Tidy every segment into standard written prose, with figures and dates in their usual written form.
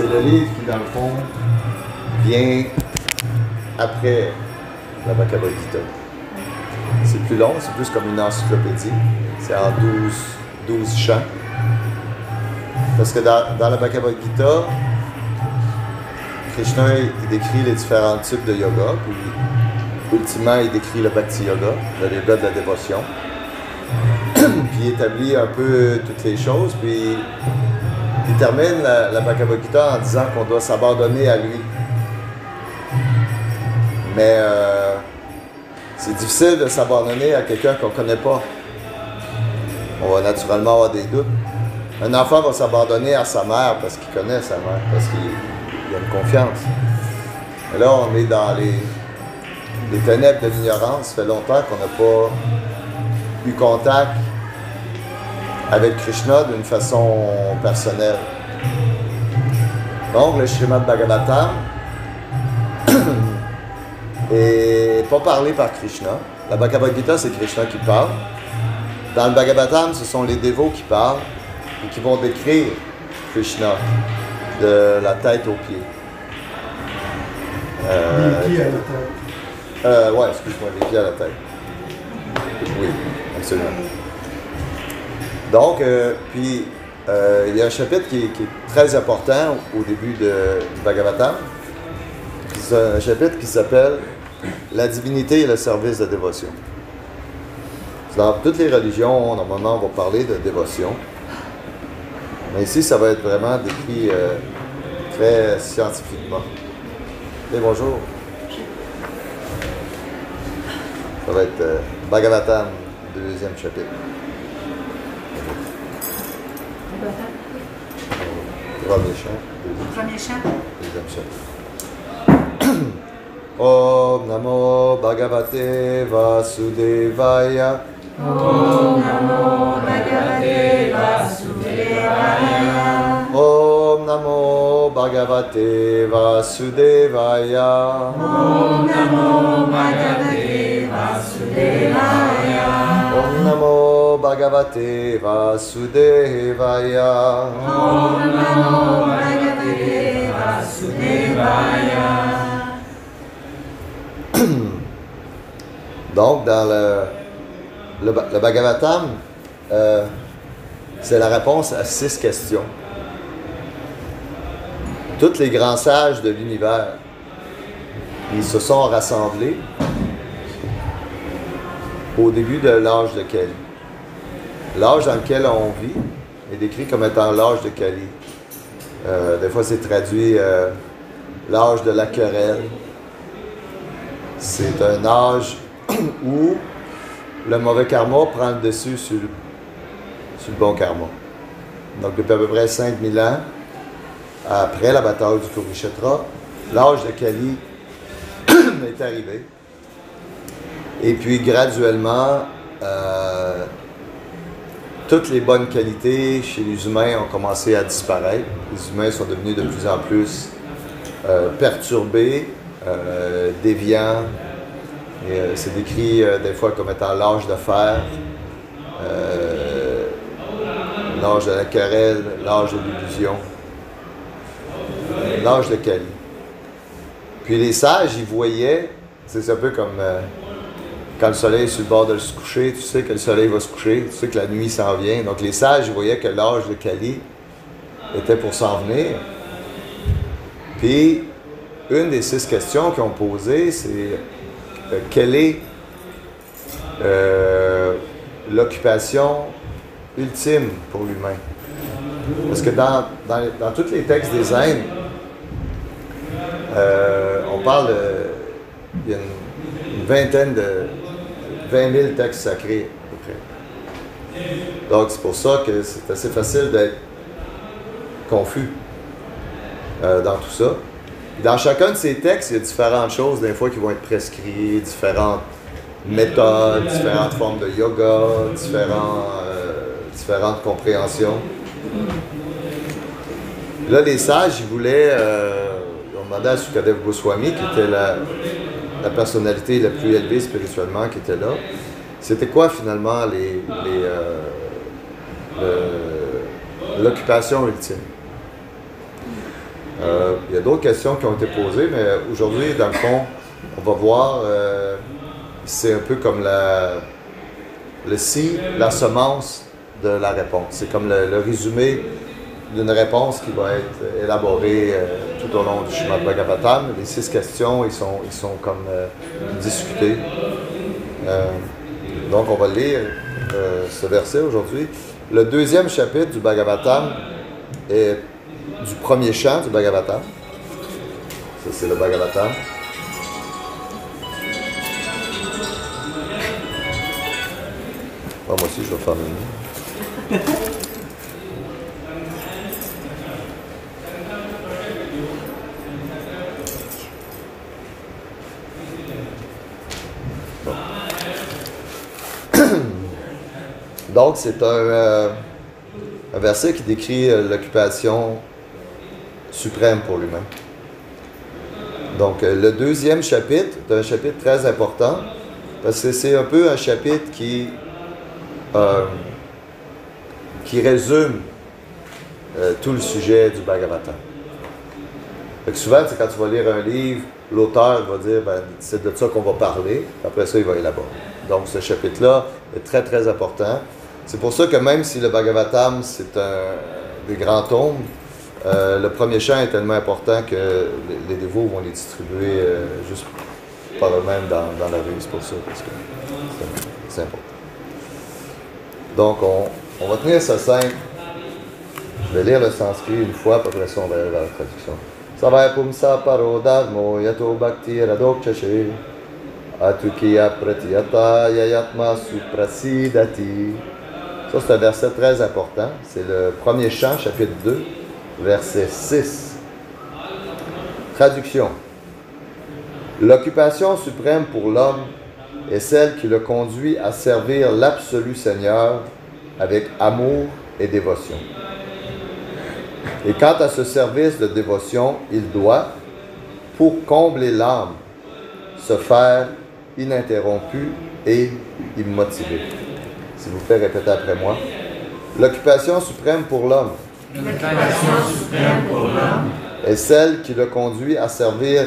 c'est le livre qui, dans le fond, vient après la Bhagavad Gita. C'est plus long, c'est plus comme une encyclopédie. C'est en 12 chants. Parce que dans la Bhagavad Gita, Krishna il décrit les différents types de yoga, puis ultimement il décrit le Bhakti Yoga, le yoga de la dévotion. Puis il établit un peu toutes les choses, puis il termine la Bhagavad Gita en disant qu'on doit s'abandonner à lui. Mais c'est difficile de s'abandonner à quelqu'un qu'on ne connaît pas. On va naturellement avoir des doutes. Un enfant va s'abandonner à sa mère parce qu'il connaît sa mère, parce qu'il a une confiance. Et là, on est dans les ténèbres de l'ignorance. Ça fait longtemps qu'on n'a pas eu contact avec Krishna d'une façon personnelle. Donc, le Srimad Bhagavatam n'est pas parlé par Krishna. La Bhagavad Gita, c'est Krishna qui parle. Dans le Bhagavatam, ce sont les dévots qui parlent et qui vont décrire Krishna de la tête aux pieds. Des pieds à la tête. Ouais, excuse-moi, des pieds à la tête. Oui, absolument. Donc, puis, il y a un chapitre qui est très important au début du Bhagavatam. C'est un chapitre qui s'appelle « La divinité et le service de dévotion ». Dans toutes les religions, normalement, on va parler de dévotion. Mais ici, ça va être vraiment décrit très scientifiquement. Et bonjour. Ça va être Bhagavatam, deuxième chapitre. Premier chant. Deuxième chant. Om Namo Bhagavate Vasudevaya. Om Namo Bhagavate Vasudevaya. Om Namo Bhagavate Vasudevaya. Om Namo Bhagavate Vasudevaya. Om Namo Bhagavate Vasudevaya. Om Namo Bhagavate Vasudevaya. Donc, dans le Bhagavatam, c'est la réponse à 6 questions. Tous les grands sages de l'univers, ils se sont rassemblés au début de l'âge de Kali. L'âge dans lequel on vit est décrit comme étant l'âge de Kali. Des fois, c'est traduit l'âge de la querelle. C'est un âge où le mauvais karma prend le dessus sur le bon karma. Donc, depuis à peu près 5000 ans, après la bataille du Kurukshetra, l'âge de Kali est arrivé. Et puis, graduellement, toutes les bonnes qualités chez les humains ont commencé à disparaître. Les humains sont devenus de plus en plus perturbés, déviants. C'est décrit des fois comme étant l'âge de fer, l'âge de la querelle, l'âge de l'illusion, l'âge de Kali. Puis les sages, ils voyaient, c'est un peu comme quand le soleil est sur le bord de se coucher, tu sais que le soleil va se coucher, tu sais que la nuit s'en vient. Donc les sages, ils voyaient que l'âge de Kali était pour s'en venir. Puis, une des 6 questions qu'ils ont posées, c'est quelle est l'occupation ultime pour l'humain? Parce que dans tous les textes des Indes, on parle il y a une vingtaine de 20 000 textes sacrés à peu près. Donc c'est pour ça que c'est assez facile d'être confus dans tout ça. Dans chacun de ces textes, il y a différentes choses, des fois, qui vont être prescrites, différentes méthodes, différentes formes de yoga, différentes compréhensions. Là, les sages, ils voulaient, ils ont demandé à Sukadev Goswami, qui était la personnalité la plus élevée spirituellement qui était là, c'était quoi finalement l'occupation ultime? Il y a d'autres questions qui ont été posées, mais aujourd'hui, dans le fond, on va voir, c'est un peu comme le si, la semence de la réponse. C'est comme le résumé d'une réponse qui va être élaborée tout au long du Srimad Bhagavatam. Les 6 questions, ils sont comme discutés. Donc, on va lire ce verset aujourd'hui. Le 2e chapitre du Bhagavatam est du premier chant du Bhagavatam. Ça, c'est le Bhagavatam. Moi aussi, je vais faire le mien. Donc, c'est un verset qui décrit l'occupation suprême pour l'humain. Donc, le 2e chapitre est un chapitre très important parce que c'est un peu un chapitre qui résume tout le sujet du Bhagavatam. Fait que souvent, quand tu vas lire un livre, l'auteur va dire c'est de ça qu'on va parler, après ça, il va élaborer. Donc, ce chapitre-là est très, très important. C'est pour ça que même si le Bhagavatam, c'est des grands tomes, le premier chant est tellement important que les dévots vont les distribuer juste par eux-mêmes dans la rue. C'est pour ça, parce que c'est important. Donc, on va tenir ce simple. Je vais lire le sanskrit une fois, puis après ça, on va aller vers la traduction. Savaya pumsa paro dharmo yato bhakti radokchashe atukiya pratiyata yayatma suprasidati. Ça, c'est un verset très important. C'est le premier chant, chapitre 2, verset 6. Traduction. L'occupation suprême pour l'homme est celle qui le conduit à servir l'absolu Seigneur avec amour et dévotion. Et quant à ce service de dévotion, il doit, pour combler l'âme, se faire ininterrompu et immotivé. S'il vous plaît, répétez après moi. L'occupation suprême pour l'homme est celle qui le conduit à servir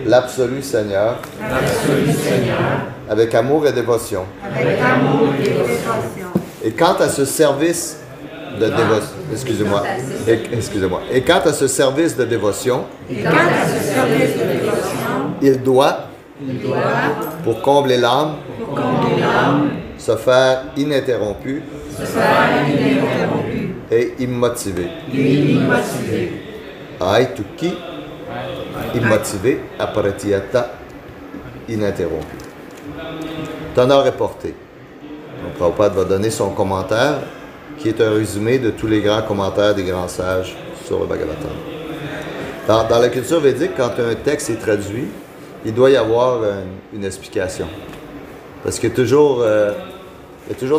l'absolu Seigneur avec amour et dévotion. Et quant à ce service de dévotion, Et quant à ce service de dévotion, il doit, pour combler l'âme, se faire ininterrompu et immotivé. Aituki, immotivé, aparatiyata, ininterrompu. Tonnerre est porté. Donc, Prabhupada va donner son commentaire, qui est un résumé de tous les grands commentaires des grands sages sur le Bhagavatam. Dans la culture védique, quand un texte est traduit, il doit y avoir une explication. Parce qu'il y a toujours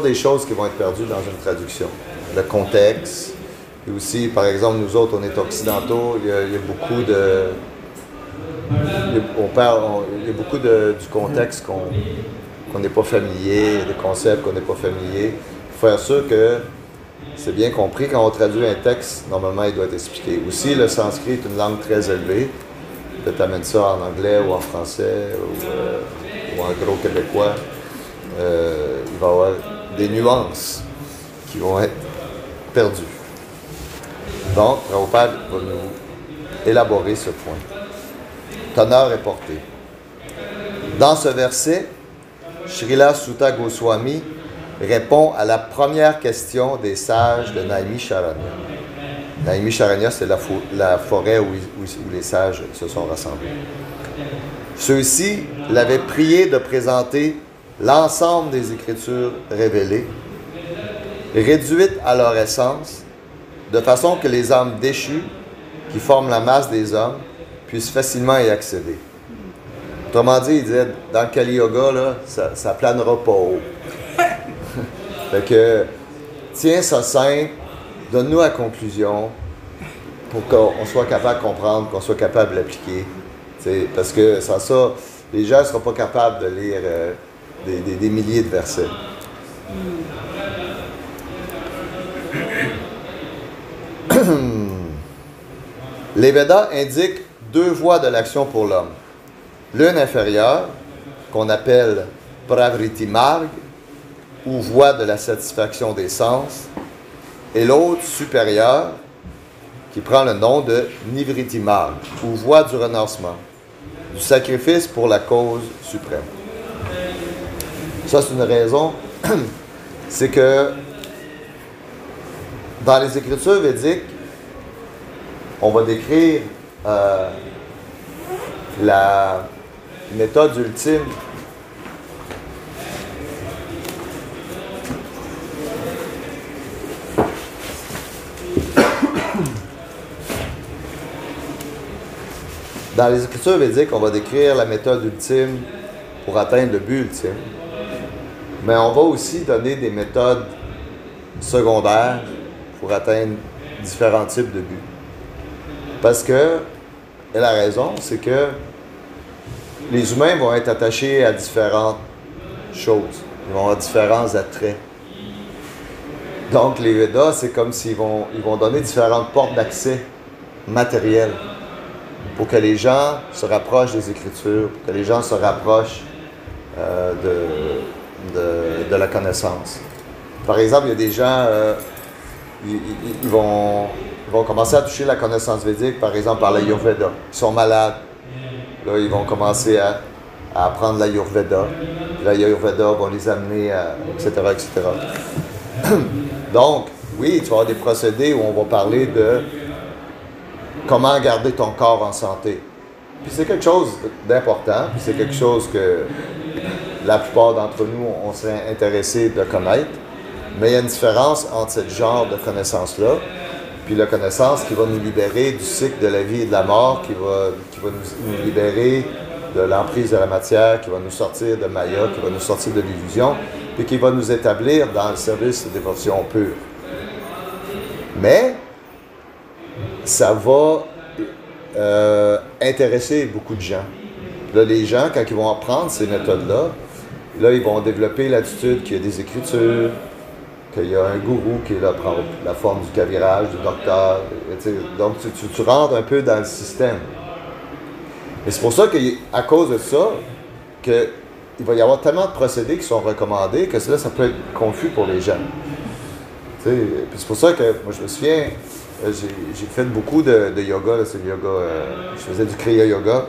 des choses qui vont être perdues dans une traduction. Le contexte, et aussi, par exemple, nous autres, on est occidentaux, il y a beaucoup du contexte qu'on n'est pas familier, des concepts qu'on n'est pas familier. Il faut faire sûr que c'est bien compris. Quand on traduit un texte, normalement, il doit être expliqué. Aussi, le sanskrit est une langue très élevée. Peut-être t'amènes ça en anglais ou en français ou en gros québécois. Il va y avoir des nuances qui vont être perdues. Donc, Prabhupada va nous élaborer ce point. Tonnerre est porté. Dans ce verset, Srila Sutta Goswami répond à la première question des sages de Naimisharanya. Naimisharanya, c'est la forêt où les sages se sont rassemblés. Ceux-ci l'avaient prié de présenter l'ensemble des Écritures révélées, réduites à leur essence, de façon que les âmes déchues, qui forment la masse des hommes, puissent facilement y accéder. Autrement dit, il disait, dans le Kali Yoga, là, ça planera pas haut. Fait que, tiens ça simple, donne-nous la conclusion pour qu'on soit capable de comprendre, qu'on soit capable de l'appliquer. Parce que sans ça, les gens ne seront pas capables de lire des milliers de versets. Les Védas indiquent deux voies de l'action pour l'homme. L'une inférieure, qu'on appelle Pravriti Marg, ou voie de la satisfaction des sens, et l'autre supérieure, qui prend le nom de Nivriti Marg, ou voie du renoncement, du sacrifice pour la cause suprême. Ça, c'est une raison, c'est que dans les Écritures védiques, on va décrire la méthode ultime dans les Écritures védiques, on va décrire la méthode ultime pour atteindre le but ultime. Mais on va aussi donner des méthodes secondaires pour atteindre différents types de buts. Parce que, et la raison, c'est que les humains vont être attachés à différentes choses. Ils vont avoir différents attraits. Donc, les Védas, c'est comme s'ils vont donner différentes portes d'accès matérielles pour que les gens se rapprochent des Écritures, pour que les gens se rapprochent de la connaissance. Par exemple, il y a des gens, ils vont commencer à toucher la connaissance védique, par exemple par l'Ayurveda. Ils sont malades. Là, ils vont commencer à apprendre l'Ayurveda. L'Ayurveda va les amener à, etc., etc. Donc, oui, tu vas avoir des procédés où on va parler de comment garder ton corps en santé. Puis c'est quelque chose d'important, puis c'est quelque chose que la plupart d'entre nous, on serait intéressés de connaître. Mais il y a une différence entre ce genre de connaissance-là, puis la connaissance qui va nous libérer du cycle de la vie et de la mort, qui va nous libérer de l'emprise de la matière, qui va nous sortir de Maya, qui va nous sortir de l'illusion, puis qui va nous établir dans le service de dévotion pure. Mais ça va intéresser beaucoup de gens. Là, les gens, quand ils vont apprendre ces méthodes-là, là, ils vont développer l'attitude qu'il y a des Écritures, qu'il y a un gourou qui est là, prend la forme du Kaviraj, du docteur. Donc, tu rentres un peu dans le système. Et c'est pour ça qu'à cause de ça, qu'il va y avoir tellement de procédés qui sont recommandés que là, ça peut être confus pour les gens. Puis c'est pour ça que, moi, je me souviens, j'ai fait beaucoup de yoga, là, c'est le yoga, je faisais du Kriya Yoga,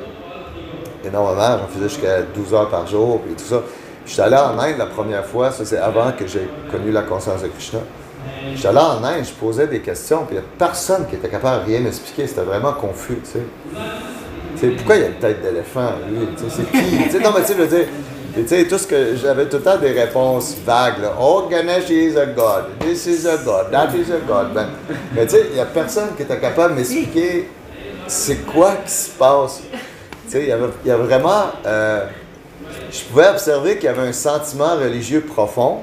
énormément, j'en faisais jusqu'à 12 heures par jour, et tout ça. J'étais allé en Inde la première fois, ça c'est avant que j'ai connu la conscience de Krishna. J'étais allé en Inde, je posais des questions, puis il n'y a personne qui était capable de rien m'expliquer, c'était vraiment confus, tu sais. Pourquoi il y a une tête d'éléphant, lui? C'est qui? Non, mais tu sais, je veux dire, tout ce que j'avais tout le temps des réponses vagues, là. Oh, Ganesh is a god, this is a god, that is a god. Mais tu sais, il n'y a personne qui était capable de m'expliquer c'est quoi qui se passe. Tu sais, il y a vraiment... je pouvais observer qu'il y avait un sentiment religieux profond,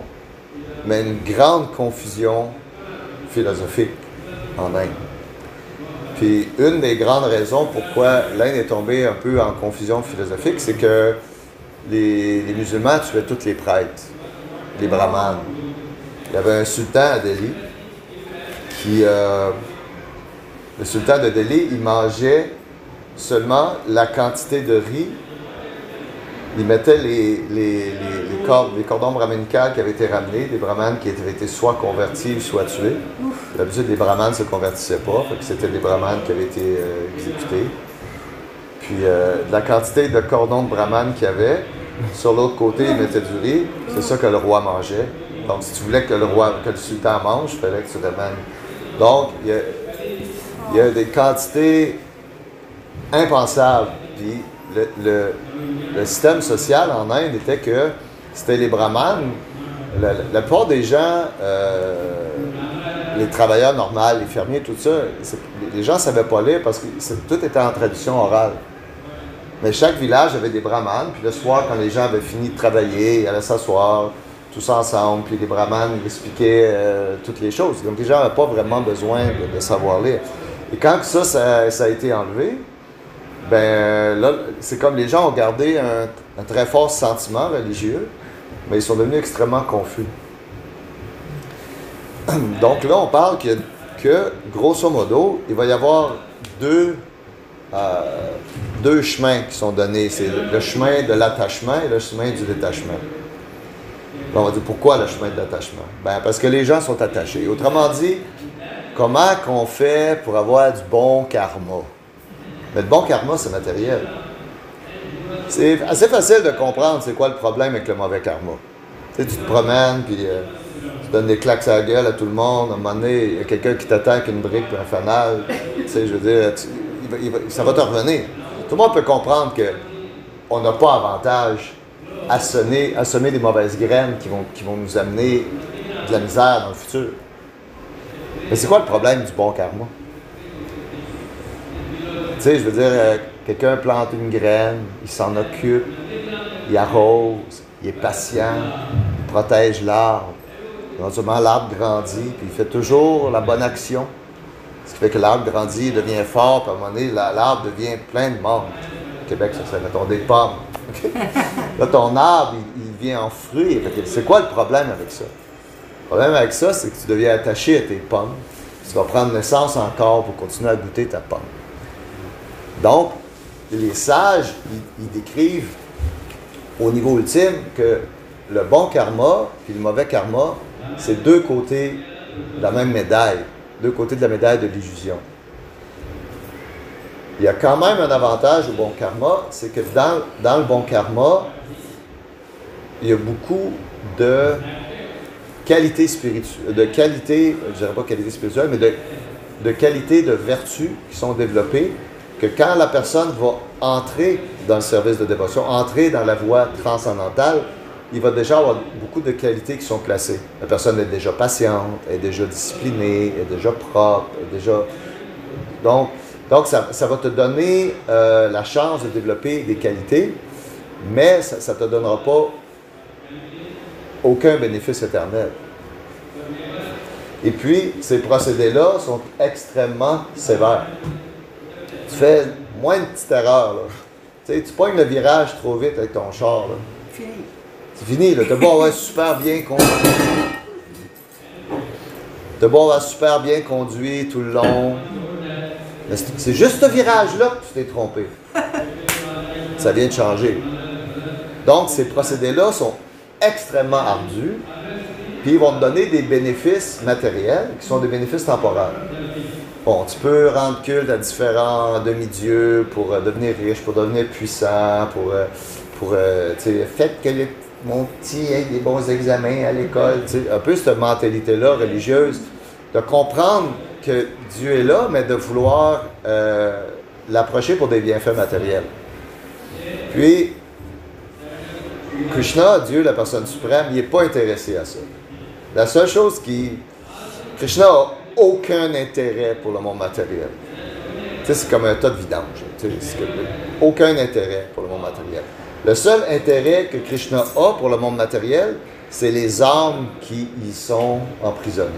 mais une grande confusion philosophique en Inde. Puis une des grandes raisons pourquoi l'Inde est tombée un peu en confusion philosophique, c'est que les musulmans tuaient tous les prêtres, les brahmanes. Il y avait un sultan à Delhi qui... le sultan de Delhi, il mangeait seulement la quantité de riz. Il mettait les cordons brahmanicales qui avaient été ramenés, des brahmanes qui avaient été soit convertis ou soit tués. D'habitude, les brahmanes ne se convertissaient pas, fait que c'était des brahmanes qui avaient été exécutés. Puis la quantité de cordons de brahmanes qu'il y avait, sur l'autre côté, il mettait du riz, c'est ça que le roi mangeait. Donc, si tu voulais que le sultan mange, il fallait que tu ramènes. Donc, il y a des quantités impensables. Puis, le système social en Inde était que c'était les brahmanes. La plupart des gens, les travailleurs normaux, les fermiers, tout ça, les gens ne savaient pas lire parce que tout était en tradition orale. Mais chaque village avait des brahmanes, puis le soir, quand les gens avaient fini de travailler, ils allaient s'asseoir tous ensemble, puis les brahmanes ils expliquaient toutes les choses. Donc les gens n'avaient pas vraiment besoin de savoir lire. Et quand ça a été enlevé, ben là, c'est comme les gens ont gardé un très fort sentiment religieux, mais ils sont devenus extrêmement confus. Donc là, on parle que que, grosso modo, il va y avoir deux chemins qui sont donnés. C'est le chemin de l'attachement et le chemin du détachement. On va dire pourquoi le chemin de l'attachement? Ben, parce que les gens sont attachés. Autrement dit, comment qu'on fait pour avoir du bon karma? Mais le bon karma, c'est matériel. C'est assez facile de comprendre c'est quoi le problème avec le mauvais karma. Tu sais, tu te promènes, puis tu donnes des claques à la gueule à tout le monde. À un moment donné, il y a quelqu'un qui t'attend avec une brique et un fanal. Tu sais, je veux dire, ça va te revenir. Tout le monde peut comprendre qu'on n'a pas avantage à semer des mauvaises graines qui vont nous amener de la misère dans le futur. Mais c'est quoi le problème du bon karma? Tu sais, je veux dire, quelqu'un plante une graine, il s'en occupe, il arrose, il est patient, il protège l'arbre. Éventuellement, l'arbre grandit, puis il fait toujours la bonne action. Ce qui fait que l'arbre grandit, il devient fort, puis à un moment donné, l'arbre devient plein de membres. Au Québec, ça serait, mettons, des pommes. Okay? Là, ton arbre, il vient en fruits. C'est quoi le problème avec ça? Le problème avec ça, c'est que tu deviens attaché à tes pommes. Tu vas prendre naissance encore pour continuer à goûter ta pomme. Donc, les sages, ils décrivent au niveau ultime que le bon karma et le mauvais karma, c'est deux côtés de la même médaille, deux côtés de la médaille de l'illusion. Il y a quand même un avantage au bon karma, c'est que dans le bon karma, il y a beaucoup de qualités spirituelles, je ne dirais pas qualité spirituelle, mais de qualités de vertu qui sont développées, que quand la personne va entrer dans le service de dévotion, entrer dans la voie transcendantale, il va déjà avoir beaucoup de qualités qui sont placées. La personne est déjà patiente, est déjà disciplinée, est déjà propre, est déjà... Donc ça va te donner la chance de développer des qualités, mais ça ne te donnera pas aucun bénéfice éternel. Et puis, ces procédés-là sont extrêmement sévères. Tu fais moins une petite erreur, là. Tu sais, tu pognes le virage trop vite avec ton char, là. Fini. C'est fini, là. T'as beau avoir super bien conduit. T'as beau avoir super bien conduit tout le long. Mais c'est juste ce virage-là que tu t'es trompé. Ça vient de changer. Donc, ces procédés-là sont extrêmement ardus, puis ils vont te donner des bénéfices matériels qui sont des bénéfices temporaires. Bon, tu peux rendre culte à différents demi-dieux pour devenir riche, pour devenir puissant, tu sais, faites que mon petit ait des bons examens à l'école, tu sais, un peu cette mentalité-là religieuse, de comprendre que Dieu est là, mais de vouloir l'approcher pour des bienfaits matériels. Puis, Krishna, Dieu, la personne suprême, il n'est pas intéressé à ça. La seule chose Krishna n'a aucun intérêt pour le monde matériel. Tu sais, c'est comme un tas de vidange. Tu sais, aucun intérêt pour le monde matériel. Le seul intérêt que Krishna a pour le monde matériel, c'est les âmes qui y sont emprisonnées.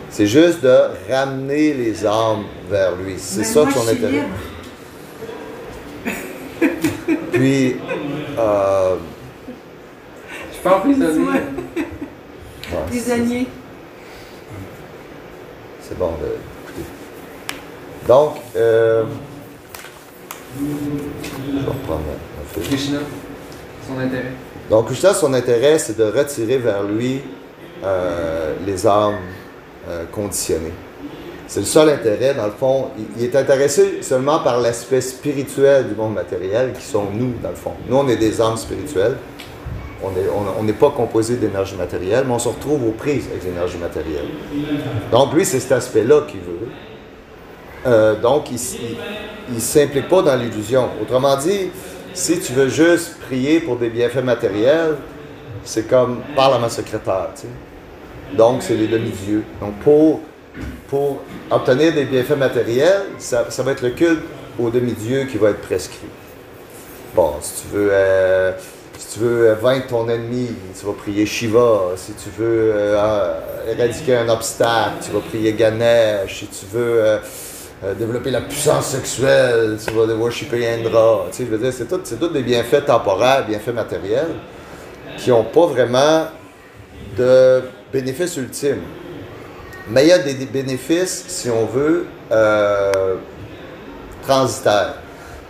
C'est juste de ramener les âmes vers lui. C'est ça son intérêt. Puis, je suis pas emprisonné. Ouais, Prisonnier. c'est bon d'écouter. Donc, je vais reprendre un fil. Krishna, son intérêt. Donc, Krishna, son intérêt, c'est de retirer vers lui les âmes conditionnées. C'est le seul intérêt, dans le fond. Il est intéressé seulement par l'aspect spirituel du monde matériel, qui sont nous, dans le fond. Nous, on est des âmes spirituelles. On n'est pas composé d'énergie matérielle, mais on se retrouve aux prises avec l'énergie matérielle. Donc, lui, c'est cet aspect-là qu'il veut. Donc, il ne s'implique pas dans l'illusion. Autrement dit, si tu veux juste prier pour des bienfaits matériels, c'est comme parle à ma secrétaire, tu sais. Donc, c'est les demi-dieux. Donc, pour obtenir des bienfaits matériels, ça va être le culte aux demi-dieux qui va être prescrit. Bon, si tu veux vaincre ton ennemi, tu vas prier Shiva. Si tu veux éradiquer un obstacle, tu vas prier Ganesh. Si tu veux développer la puissance sexuelle, tu vas worshipper Indra. Tu sais, je veux dire, c'est tout des bienfaits temporaires, bienfaits matériels, qui n'ont pas vraiment de bénéfice ultime. Mais il y a des bénéfices, si on veut, transitaires.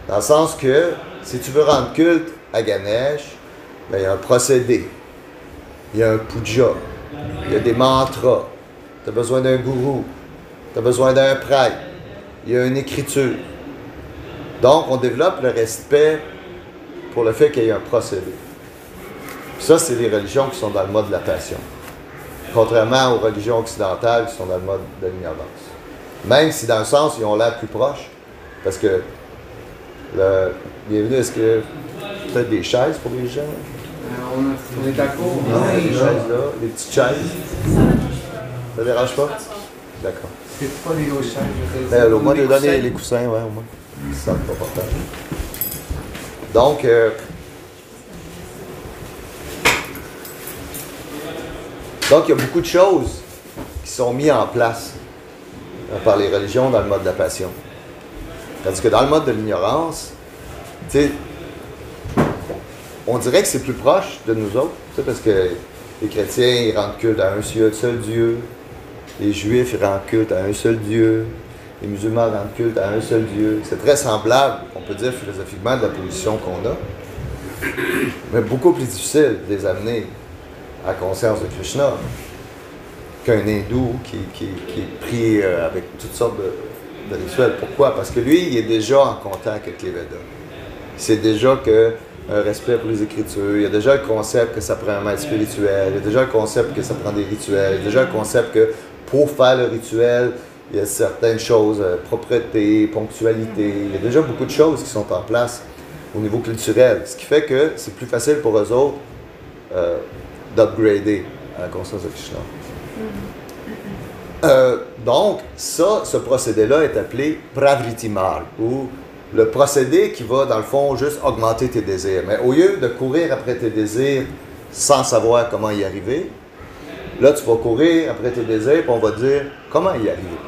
Dans le sens que, si tu veux rendre culte à Ganesh, ben, il y a un procédé, il y a un puja, il y a des mantras, tu as besoin d'un gourou, tu as besoin d'un prêtre, il y a une écriture. Donc, on développe le respect pour le fait qu'il y ait un procédé. Puis ça, c'est les religions qui sont dans le mode de la passion. Contrairement aux religions occidentales qui sont dans le mode de l'ignorance. Même si, dans un sens, ils ont l'air plus proches. Parce que, bienvenue, est-ce que peut-être des chaises pour les gens? On est à court. Non, il y a des chaises là, des petites chaises. Ça ne dérange pas? D'accord. C'est pas des grosses chaises. Mais au moins de donner les coussins, ouais, au moins. Ça, c'est pas important. Donc, il y a beaucoup de choses qui sont mises en place par les religions dans le mode de la passion. Tandis que dans le mode de l'ignorance, tu sais, on dirait que c'est plus proche de nous autres, tu sais, parce que les chrétiens, ils rendent culte à un seul Dieu, les juifs, ils rendent culte à un seul Dieu, les musulmans rendent culte à un seul Dieu. C'est très semblable, on peut dire philosophiquement, de la position qu'on a, mais beaucoup plus difficile de les amener à la conscience de Krishna qu'un hindou qui prie avec toutes sortes de rituels. Pourquoi? Parce que lui, il est déjà en contact avec les Védas. Il sait déjà que un respect pour les Écritures, il y a déjà le concept que ça prend un maître spirituel, il y a déjà le concept que ça prend des rituels, il y a déjà le concept que pour faire le rituel, il y a certaines choses, propreté, ponctualité, il y a déjà beaucoup de choses qui sont en place au niveau culturel, ce qui fait que c'est plus facile pour eux autres d'upgrader à la conscience de Krishna. Donc, ce procédé-là est appelé pravriti marg, ou le procédé qui va, dans le fond, juste augmenter tes désirs. Mais au lieu de courir après tes désirs sans savoir comment y arriver, là, tu vas courir après tes désirs et on va te dire comment y arriver.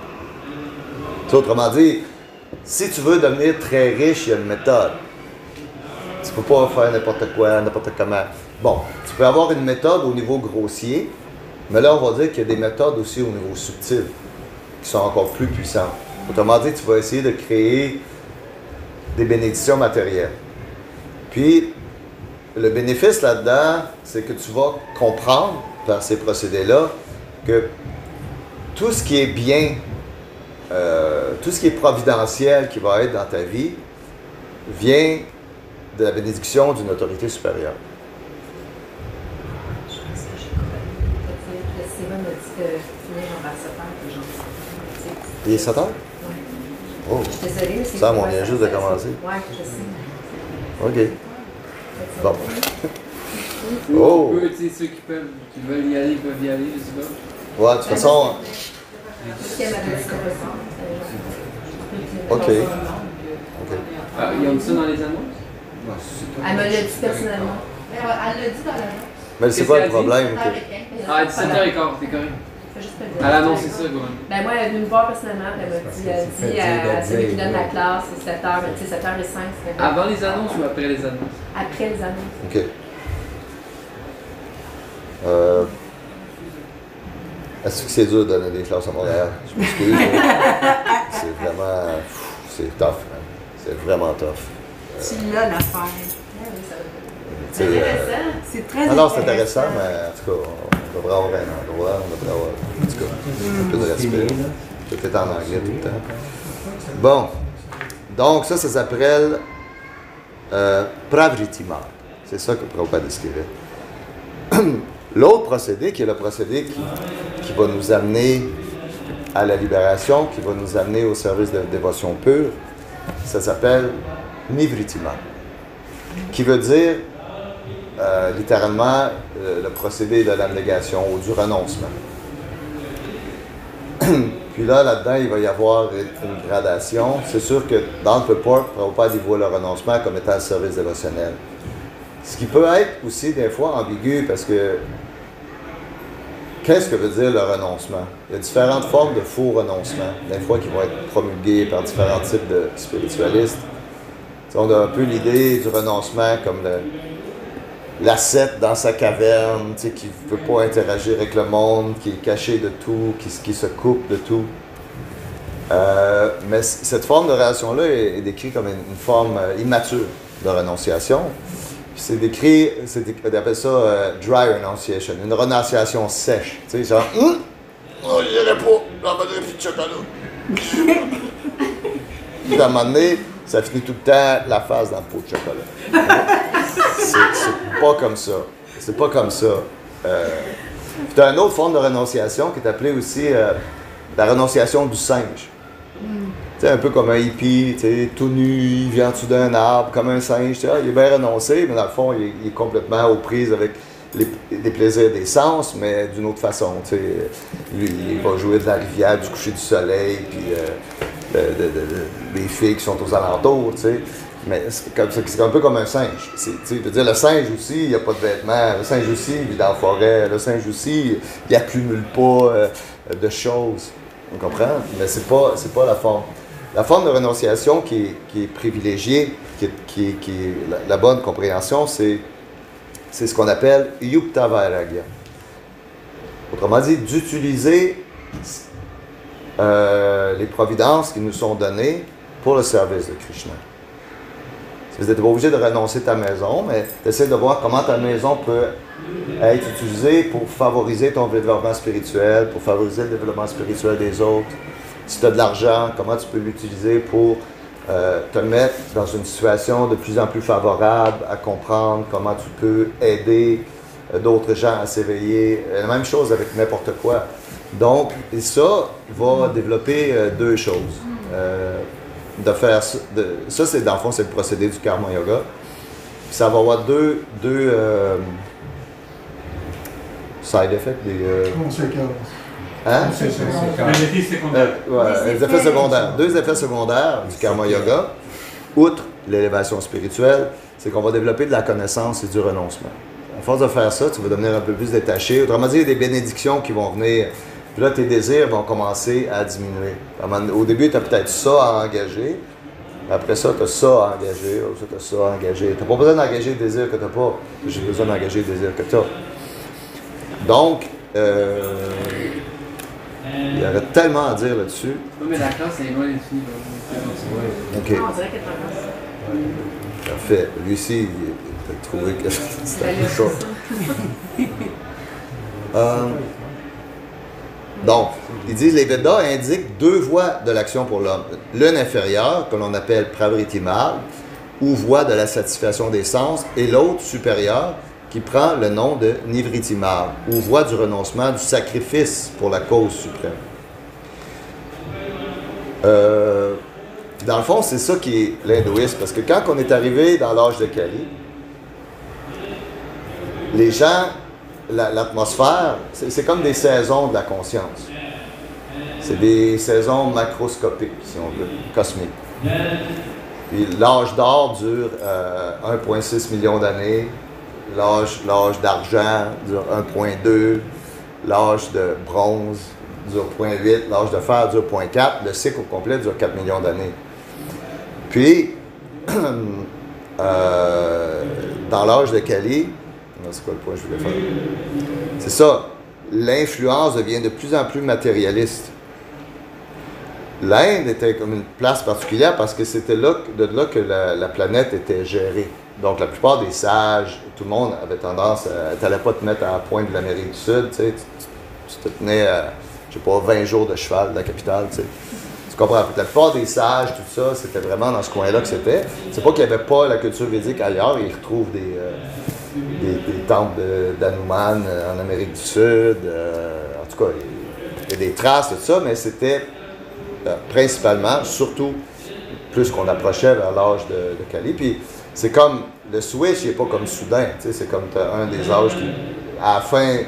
T'sais, autrement dit, si tu veux devenir très riche, il y a une méthode. Tu ne peux pas faire n'importe quoi, n'importe comment. Bon, tu peux avoir une méthode au niveau grossier, mais là, on va dire qu'il y a des méthodes aussi au niveau subtil, qui sont encore plus puissantes. Autrement dit, tu vas essayer de créer des bénédictions matérielles. Puis, le bénéfice là-dedans, c'est que tu vas comprendre, par ces procédés-là, que tout ce qui est bien, tout ce qui est providentiel qui va être dans ta vie, vient de la bénédiction d'une autorité supérieure. Il est 7 heures? Oh, ça, on vient juste de commencer. OK. Bon. Oh! Tu sais, ceux qui veulent y aller, peuvent y aller, je sais pas. Ouais, de toute façon. OK. Ah, ils ont dit ça dans les annonces? Elle me l'a dit personnellement. Elle l'a dit dans l'annonce. Mais c'est quoi le problème? Ah, 17h15, t'es correct. Elle a annoncé ça, quoi. Ben moi, elle est venue me voir personnellement, elle m'a dit à celui qui donne la classe, c'est 7h, tu sais, 7h05. Avant les annonces ou après les annonces? Après les annonces. OK. Est-ce que c'est dur de donner des classes à Montréal? Je m'excuse. C'est vraiment... C'est tough, man. C'est vraiment tough. Tu l'as l'affaire. C'est C'est très non, c'est intéressant, mais en tout cas, on devrait avoir un endroit, on devrait avoir, en tout cas, un peu de respect. Tout est en anglais tout le temps. Bon, donc ça s'appelle pravriti marg. C'est ça que Prabhupada décrivait. L'autre procédé, qui est le procédé qui va nous amener à la libération, qui va nous amener au service de dévotion pure, ça s'appelle nivriti marg, qui veut dire littéralement le procédé de l'abnégation ou du renoncement. Puis là-dedans, il va y avoir une gradation. C'est sûr que dans le purport, Prabhupada il voit le renoncement comme étant le service dévotionnel. Ce qui peut être aussi des fois ambigu parce que qu'est-ce que veut dire le renoncement? Il y a différentes formes de faux renoncement, des fois qui vont être promulguées par différents types de spiritualistes. On a un peu l'idée du renoncement comme l'ascète dans sa caverne, qui ne veut pas interagir avec le monde, qui est caché de tout, qui se coupe de tout. Mais cette forme de relation-là est décrite comme une forme immature de renonciation. C'est décrit, on appelle ça dry renunciation, une renonciation sèche. Tu sais, genre, oh, je n'irai pas, j'en vendrai plus de chocolat. Puis à un moment donné, ça finit tout le temps la face dans le pot de chocolat. C'est pas comme ça. C'est pas comme ça. Tu as une autre forme de renonciation qui est appelée aussi la renonciation du singe. Tu sais, un peu comme un hippie, tu sais, tout nu, il vient en dessous d'un arbre, comme un singe. Tu sais, il est bien renoncé, mais dans le fond, il est complètement aux prises avec les plaisirs des sens, mais d'une autre façon. Tu sais, lui, il va jouer de la rivière, du coucher du soleil, puis des filles qui sont aux alentours, tu sais. Mais c'est un peu comme un singe. Tu sais, je veux dire, le singe aussi, il n'y a pas de vêtements. Le singe aussi, il vit dans la forêt. Le singe aussi, il n'accumule pas de choses. On comprend? Mais c'est pas la forme. La forme de renonciation qui est privilégiée, qui est la bonne compréhension, c'est ce qu'on appelle yukta vairagya. Autrement dit, d'utiliser les providences qui nous sont données pour le service de Krishna. Tu n'es pas obligé de renoncer ta maison, mais tu essaies de voir comment ta maison peut être utilisée pour favoriser ton développement spirituel, pour favoriser le développement spirituel des autres. Si tu as de l'argent, comment tu peux l'utiliser pour te mettre dans une situation de plus en plus favorable à comprendre comment tu peux aider d'autres gens à s'éveiller. La même chose avec n'importe quoi. Donc, et ça va développer deux choses. De faire ça, ça c'est dans le fond, c'est le procédé du karma yoga. Puis ça va avoir deux side effects, conséquences. Hein? Les effets secondaires. Les effets secondaires. Deux effets secondaires du karma yoga, outre l'élévation spirituelle, c'est qu'on va développer de la connaissance et du renoncement. À force de faire ça, tu vas devenir un peu plus détaché. Autrement dit, il y a des bénédictions qui vont venir. Puis là, tes désirs vont commencer à diminuer. Au début, tu as peut-être ça à engager. Après ça, tu as ça à engager. Après ça, tu as ça à engager. Tu n'as pas besoin d'engager le désir que tu n'as pas. J'ai besoin d'engager le désir que tu as. Donc, il y aurait tellement à dire là-dessus. Oui, mais la classe est loin d'infini. OK. On dirait que tu Parfait. Lui aussi, il a trouvé que c'était ça. Donc, ils disent les Védas indiquent deux voies de l'action pour l'homme. L'une inférieure, que l'on appelle Pravriti Marg, ou voie de la satisfaction des sens, et l'autre supérieure, qui prend le nom de Nivriti Marg, ou voie du renoncement, du sacrifice pour la cause suprême. Dans le fond, c'est ça qui est l'hindouisme, parce que quand on est arrivé dans l'âge de Kali, les gens, l'atmosphère, c'est comme des saisons de la conscience. C'est des saisons macroscopiques, si on veut, cosmiques. Puis l'âge d'or dure 1,6 million d'années, l'âge d'argent dure 1,2, l'âge de bronze dure 0,8, l'âge de fer dure 0,4, le cycle au complet dure 4 millions d'années. Puis, dans l'âge de Kali, c'est quoi le point que je voulais faire? C'est ça, l'influence devient de plus en plus matérialiste. L'Inde était comme une place particulière parce que c'était de là que la planète était gérée. Donc la plupart des sages, tout le monde avait tendance à... Tu n'allais pas te mettre à la pointe de l'Amérique du Sud, tu sais, tu te tenais à, je sais pas, 20 jours de cheval de la capitale, tu sais. Tu comprends? La plupart des sages, tout ça, c'était vraiment dans ce coin-là que c'était. C'est pas qu'il n'y avait pas la culture védique ailleurs, ils retrouvent des temples d'Hanuman en Amérique du Sud, en tout cas, il y a des traces de ça, mais c'était principalement, surtout, plus qu'on approchait vers l'âge de Kali. Puis c'est comme, le switch n'est pas comme soudain, tu sais, c'est comme un des âges qui, à la fin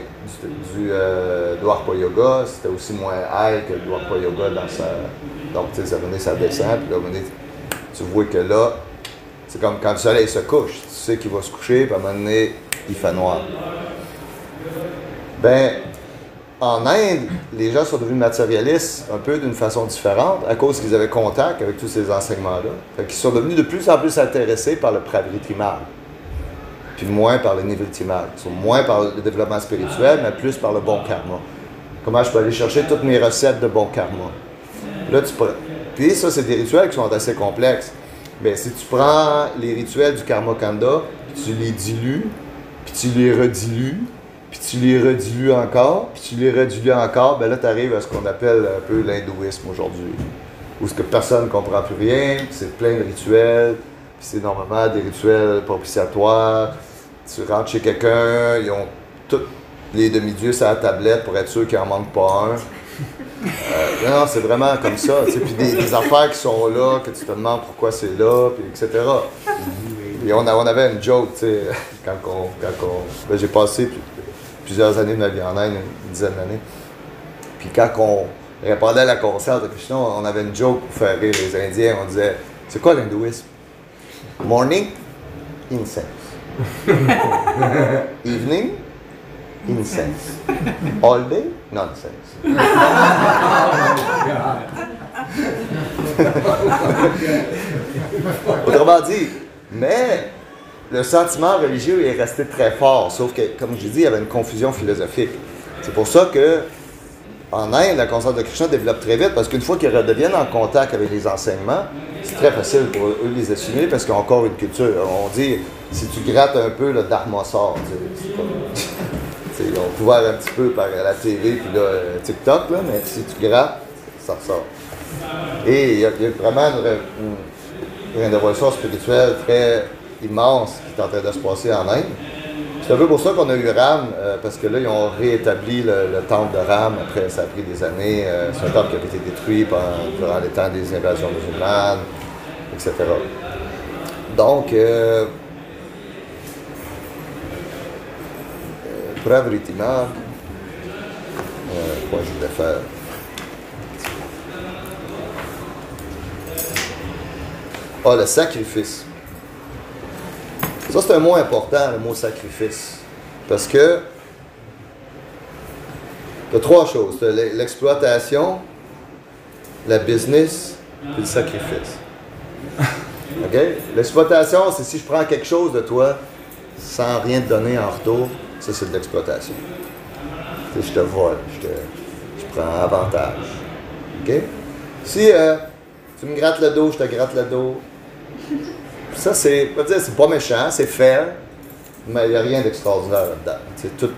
du Dwapara Yoga, c'était aussi moins high que le Dwapara Yoga dans sa... Donc, tu sais, ça descend, puis là, tu vois que là, c'est comme quand le soleil se couche, tu sais qu'il va se coucher, puis à un moment donné, il fait noir. Ben, en Inde, les gens sont devenus matérialistes un peu d'une façon différente à cause qu'ils avaient contact avec tous ces enseignements-là. Fait qu'ils sont devenus de plus en plus intéressés par le Pravriti Marg. puis moins par le Nivritti Marg. Moins par le développement spirituel, mais plus par le bon karma. Comment je peux aller chercher toutes mes recettes de bon karma. Là, puis ça, c'est des rituels qui sont assez complexes. Bien, si tu prends les rituels du Karma Kanda, puis tu les dilues, puis tu les redilues, puis tu les redilues encore, puis tu les redilues encore, bien là, tu arrives à ce qu'on appelle un peu l'hindouisme aujourd'hui. Où ce que personne ne comprend plus rien, puis c'est plein de rituels, puis c'est normalement des rituels propitiatoires. Tu rentres chez quelqu'un, ils ont tous les demi-dieux sur la tablette pour être sûr qu'il n'en manque pas un. Non, c'est vraiment comme ça. Puis des affaires qui sont là, que tu te demandes pourquoi c'est là, puis etc. Et on avait une joke, tu sais, ben, j'ai passé plusieurs années de ma vie en Inde, une dizaine d'années. Puis quand on répondait à la conscience de Krishna, on avait une joke pour faire rire les Indiens. On disait, c'est quoi l'hindouisme? Morning, incense. Evening, incense. All day, nonsense. Autrement dit, mais le sentiment religieux est resté très fort, sauf que, comme je dis, il y avait une confusion philosophique. C'est pour ça que en Inde, la conscience de Krishna développe très vite, parce qu'une fois qu'ils redeviennent en contact avec les enseignements, c'est très facile pour eux de les assimiler, parce qu'ils ont encore une culture. On dit, si tu grattes un peu, le dharma sort. Ils ont couvert un petit peu par la TV puis là, TikTok, là, mais si tu grattes, ça ressort. Et il y a vraiment une révolution spirituelle très immense qui est en train de se passer en Inde. C'est un peu pour ça qu'on a eu Ram, parce que là, ils ont réétabli le temple de Ram. Après, ça a pris des années. C'est un temple qui a été détruit durant les temps des invasions musulmanes, etc. Donc, Pravriti Marg, quoi je voulais faire? Ah, le sacrifice. Ça, c'est un mot important, le mot sacrifice. Parce que il y a trois choses. L'exploitation, la business et le sacrifice. OK? L'exploitation, c'est si je prends quelque chose de toi sans rien te donner en retour, ça, c'est de l'exploitation. Tu sais, je te vole, je prends avantage. OK? Si tu me grattes le dos, je te gratte le dos. Ça, c'est pas méchant, c'est fair, mais il n'y a rien d'extraordinaire là-dedans.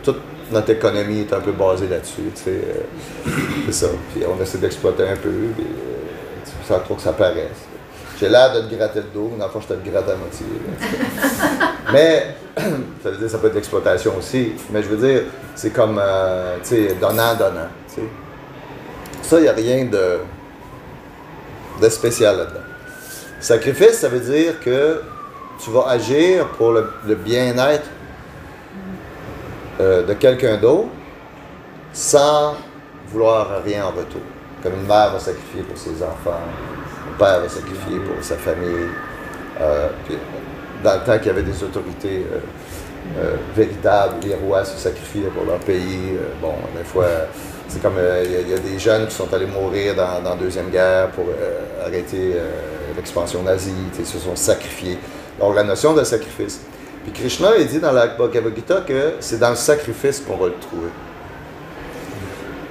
Toute notre économie est un peu basée là-dessus. C'est ça. Puis on essaie d'exploiter un peu, puis sans trop que ça paraisse. J'ai l'air de te gratter le dos, mais dans le fond, je te le gratte à moitié. Mais, ça veut dire ça peut être l'exploitation aussi. Mais je veux dire, c'est comme, donnant. T'sais. Ça, il n'y a rien de spécial là-dedans. Sacrifice, ça veut dire que tu vas agir pour le bien-être de quelqu'un d'autre sans vouloir rien en retour. Comme une mère va sacrifier pour ses enfants, un père va sacrifier pour sa famille. Puis, dans le temps qu'il y avait des autorités véritables, les rois se sacrifiaient pour leur pays. Bon, des fois, c'est comme il y a des jeunes qui sont allés mourir dans la Deuxième Guerre pour arrêter l'expansion nazie, ils se sont sacrifiés. Donc, la notion de sacrifice. Puis Krishna, il dit dans la Bhagavad Gita que c'est dans le sacrifice qu'on va le trouver.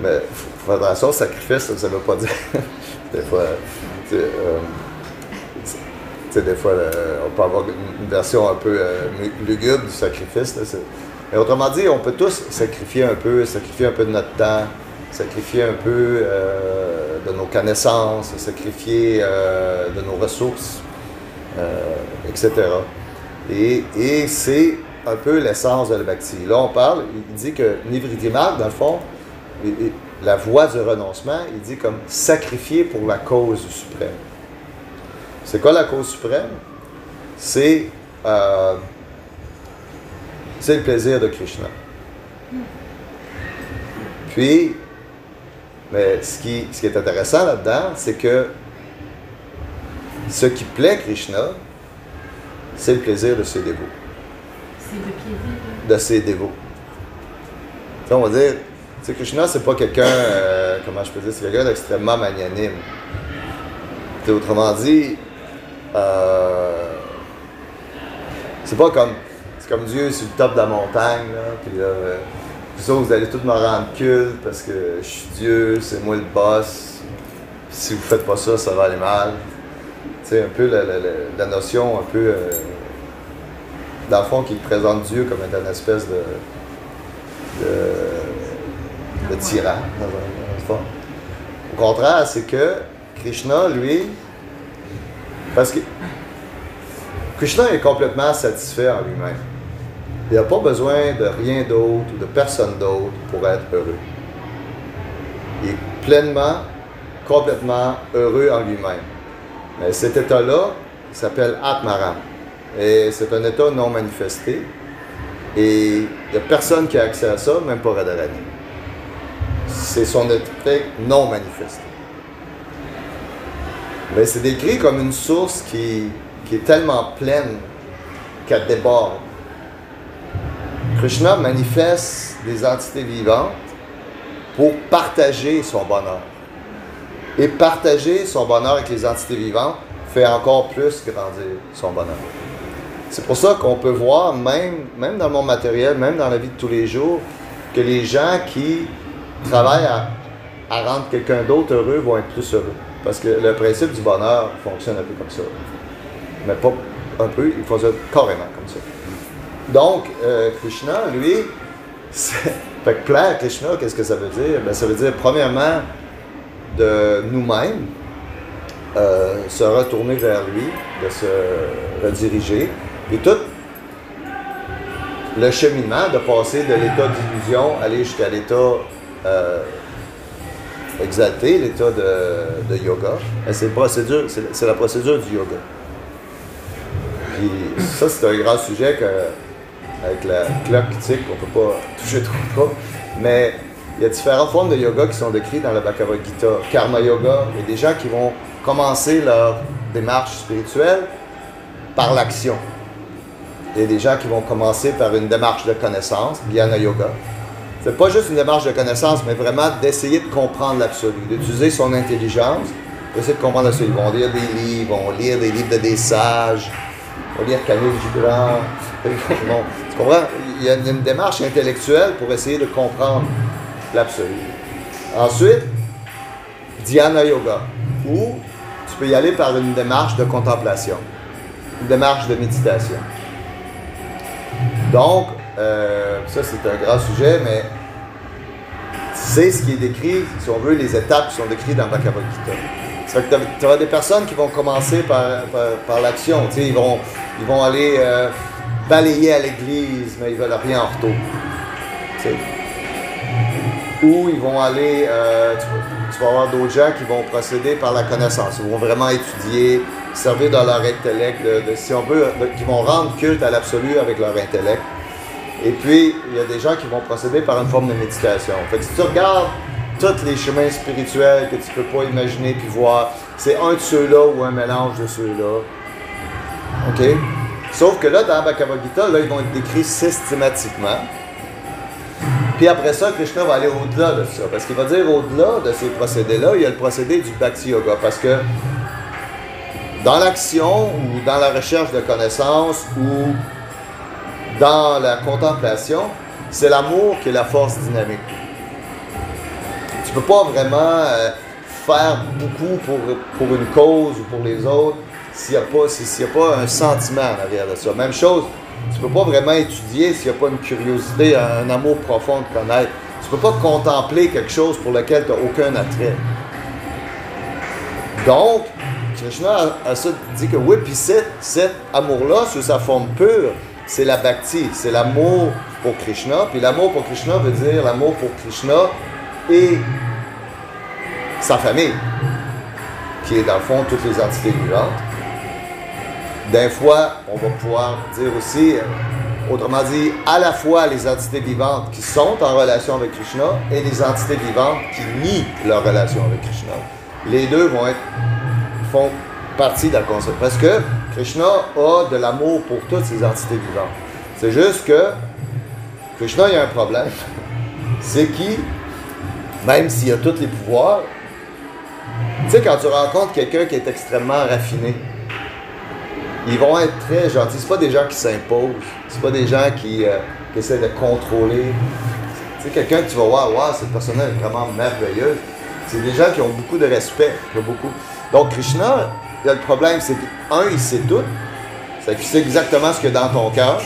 Mais il faut faire attention, sacrifice, ça ne veut pas dire. Des fois, des fois, on peut avoir une version un peu lugubre du sacrifice. Là, mais autrement dit, on peut tous sacrifier un peu de notre temps, sacrifier un peu de nos connaissances, sacrifier de nos ressources, etc. Et c'est un peu l'essence de la bhakti. Là, on parle, il dit que Nivritti Marg, dans le fond, la voie du renoncement, il dit comme sacrifier pour la cause suprême. C'est quoi la cause suprême? C'est le plaisir de Krishna. Puis, mais ce qui est intéressant là-dedans, c'est que ce qui plaît Krishna, c'est le plaisir de ses dévots. C'est le plaisir de ses dévots. T'sais, on va dire, Krishna, c'est pas quelqu'un, comment je peux dire, c'est quelqu'un d'extrêmement magnanime. T'sais, autrement dit, c'est pas comme c'est comme Dieu sur le top de la montagne, là, puis là, vous allez tous me rendre culte parce que je suis Dieu, c'est moi le boss. Si vous faites pas ça, ça va aller mal. Tu sais, un peu la notion, un peu, dans le fond, qui présente Dieu comme étant une espèce de tyran, dans le fond. Au contraire, c'est que Krishna, lui, parce que Krishna est complètement satisfait en lui-même. Il n'a pas besoin de rien d'autre ou de personne d'autre pour être heureux. Il est pleinement, complètement heureux en lui-même. Mais cet état-là, il s'appelle Atmaram. Et c'est un état non manifesté. Et il n'y a personne qui a accès à ça, même pas Radharani. C'est son état non manifesté. Mais c'est décrit comme une source qui est tellement pleine qu'elle déborde. Krishna manifeste des entités vivantes pour partager son bonheur. Et partager son bonheur avec les entités vivantes fait encore plus grandir son bonheur. C'est pour ça qu'on peut voir, même dans le monde matériel, même dans la vie de tous les jours, que les gens qui travaillent à rendre quelqu'un d'autre heureux vont être plus heureux. Parce que le principe du bonheur fonctionne un peu comme ça. Mais pas un peu, il fonctionne carrément comme ça. Donc, Krishna, lui, fait que plaire à Krishna, qu'est-ce que ça veut dire? Ben, ça veut dire, premièrement, de nous-mêmes, se retourner vers lui, de se rediriger, et tout le cheminement de passer de l'état d'illusion, aller jusqu'à l'état exalté, l'état de yoga. C'est la procédure du yoga. Puis ça, c'est un grand sujet avec la cloque qui tique, on ne peut pas toucher trop pas. Mais il y a différentes formes de yoga qui sont décrites dans le Bhagavad Gita. Karma yoga, il y a des gens qui vont commencer leur démarche spirituelle par l'action. Il y a des gens qui vont commencer par une démarche de connaissance, Jnana yoga. C'est pas juste une démarche de connaissance, mais vraiment d'essayer de comprendre l'absolu, d'utiliser son intelligence pour essayer de comprendre l'absolu. Ils vont lire des livres, ils vont lire des livres de des sages, ils vont lire Camille Gibran. Bon, tu comprends? Il y a une démarche intellectuelle pour essayer de comprendre l'absolu. Ensuite, Dhyana yoga, où tu peux y aller par une démarche de contemplation, une démarche de méditation. Donc, ça c'est un grand sujet, mais c'est ce qui est décrit, si on veut, les étapes qui sont décrites dans Bhagavad Gita. Ça fait que tu auras des personnes qui vont commencer par l'action, tu sais, ils vont aller balayer à l'église, mais ils veulent rien en retour. Tu sais. Ou ils vont aller, tu vas avoir d'autres gens qui vont procéder par la connaissance, ils vont vraiment étudier, servir dans leur intellect, si on veut, qui vont rendre culte à l'absolu avec leur intellect. Et puis, il y a des gens qui vont procéder par une forme de méditation. Fait que si tu regardes tous les chemins spirituels que tu ne peux pas imaginer puis voir, c'est un de ceux-là ou un mélange de ceux-là. OK? Sauf que là, dans Bhagavad Gita, là, ils vont être décrits systématiquement. Puis après ça, Krishna va aller au-delà de ça. Parce qu'il va dire au-delà de ces procédés-là, il y a le procédé du Bhakti Yoga. Parce que dans l'action ou dans la recherche de connaissances ou dans la contemplation, c'est l'amour qui est la force dynamique. Tu ne peux pas vraiment faire beaucoup pour une cause ou pour les autres s'il n'y a pas un sentiment en arrière de ça. Même chose, tu ne peux pas vraiment étudier s'il n'y a pas une curiosité, un amour profond de connaître. Tu ne peux pas contempler quelque chose pour lequel tu n'as aucun attrait. Donc, Krishna a ça dit que oui, puis cet amour-là, sous sa forme pure, c'est la bhakti, c'est l'amour pour Krishna. Puis l'amour pour Krishna veut dire l'amour pour Krishna et sa famille, qui est dans le fond toutes les entités vivantes. D'un fois, on va pouvoir dire aussi, autrement dit, à la fois les entités vivantes qui sont en relation avec Krishna et les entités vivantes qui nient leur relation avec Krishna. Les deux font partie d'un concept. Parce que Krishna a de l'amour pour toutes ces entités vivantes. C'est juste que Krishna, il y a un problème. C'est qu'il, même s'il a tous les pouvoirs, tu sais, quand tu rencontres quelqu'un qui est extrêmement raffiné, ils vont être très gentils. C'est pas des gens qui s'imposent. C'est pas des gens qui essaient de contrôler. Tu sais, quelqu'un que tu vas voir, wow, cette personne-là est vraiment merveilleuse. C'est des gens qui ont beaucoup de respect. Donc, Krishna, le problème, c'est qu'un, il sait tout. C'est qu'il sait exactement ce qu'il y a dans ton cœur.